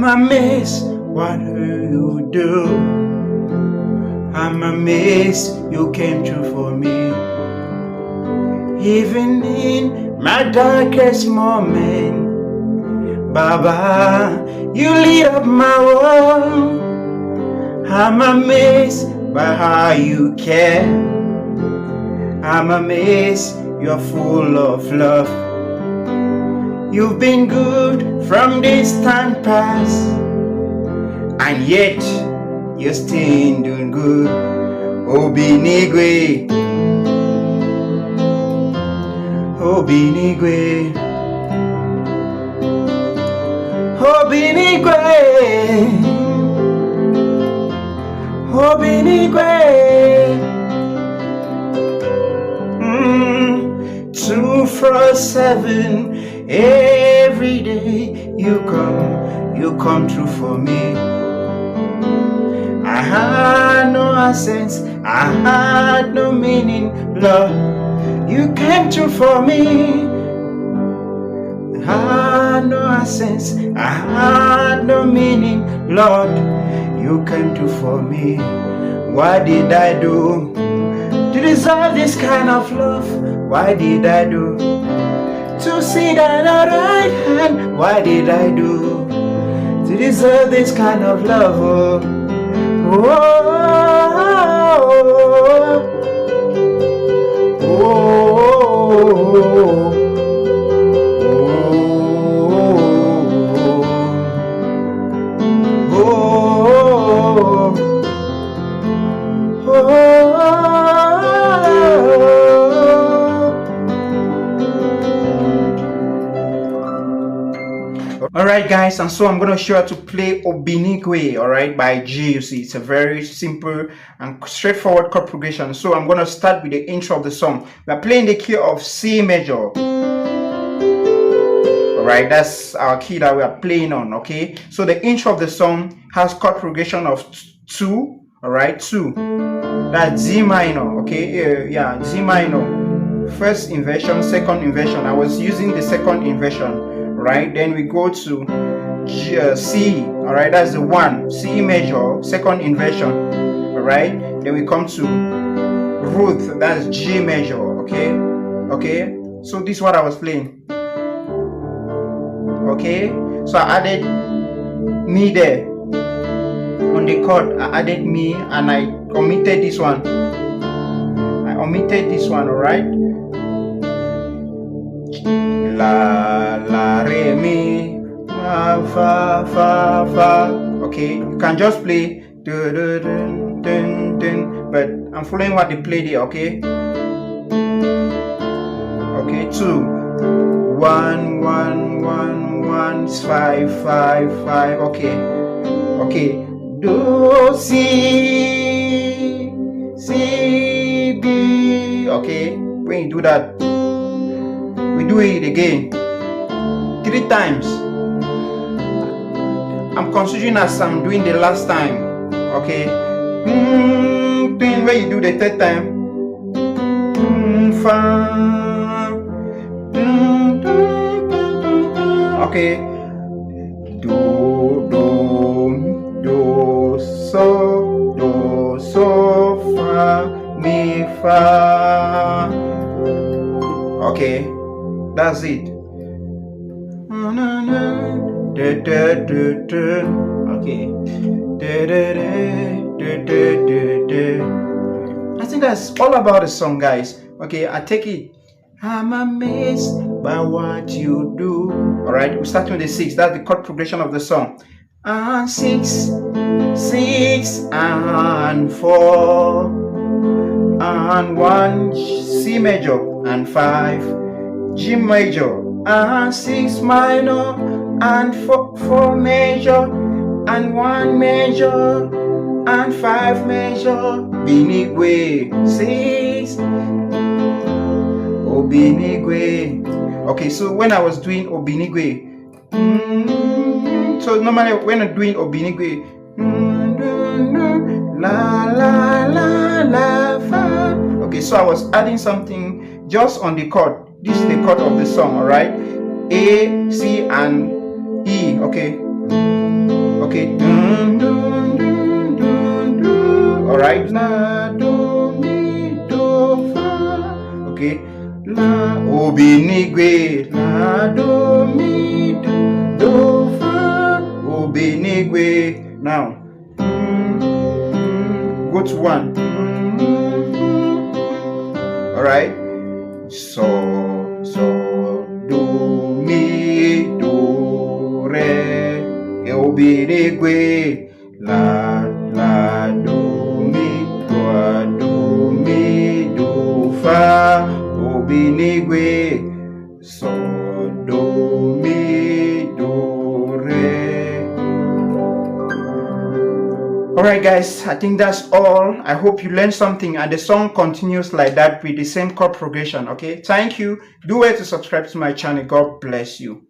amazed what you do. I'm amazed you came through for me. Even in my darkest moment, Baba, you lit up my world. I'm amazed by how you care. I'm amazed you're full of love. You've been good from distant past, and yet you're still doing good. Obinigwe, Obinigwe, Obinigwe, Obinigwe. 247 every day you come through for me. I had no essence, I had no meaning, Lord, you came through for me. I had no essence, I had no meaning, Lord, you came through for me. What did I do to deserve this kind of love? What did I do to sit at the right hand? What did I do to deserve this kind of love? Oh, oh, oh, Alright guys, and so I'm going to show you how to play Obinigwe, alright, by GUC. It's a very simple and straightforward chord progression. So I'm going to start with the intro of the song. We're playing the key of C major. Alright, that's our key that we are playing on, okay? So the intro of the song has chord progression of 2, alright, 2. That's Z minor, okay? Yeah, Z minor. First inversion, second inversion. I was using the second inversion. Right, then we go to C, all right, that's the 1, C major, second inversion, all right, then we come to root, that's G major, okay, so this is what I was playing, okay, so I added me there, on the chord, I added me, and I omitted this one, all right, la la re mi fa fa fa. Okay, you can just play dun, dun, dun, dun, but I'm following what they play there. Okay, 2 1 1 1 1 5 5 5. Okay, do C D. Okay, when you do that, we do it again 3 times. I'm considering as I'm doing the last time. Okay, when you do the 3rd time, okay, do so fa mi fa. Okay, that's it. Okay. I think that's all about the song, guys. Okay, I take it. I'm amazed by what you do. Alright, we start with the 6. That's the chord progression of the song. And 6 and 4 and 1 C major and 5 G major and 6 minor and 4 major and 1 major and 5 major. Obinigwe 6 Obinigwe. Okay, so when I was doing Obinigwe, so normally when I'm doing Obinigwe, la la la la fa. Okay, so I was adding something just on the chord. This is the chord of the song, alright? A, C, and E. Okay. Okay. Dun, dun, dun, dun, dun. All right. La do mi do fa. Okay. La Obinigwe. La do mi do fa. Obinigwe. Now go to 1. All right. So do mi do re. Obinigwe. La do mi do fa. Obinigwe. So do mi do re. Alright guys, I think that's all. I hope you learned something, and the song continues like that with the same chord progression. Okay, thank you. Do well to subscribe to my channel. God bless you.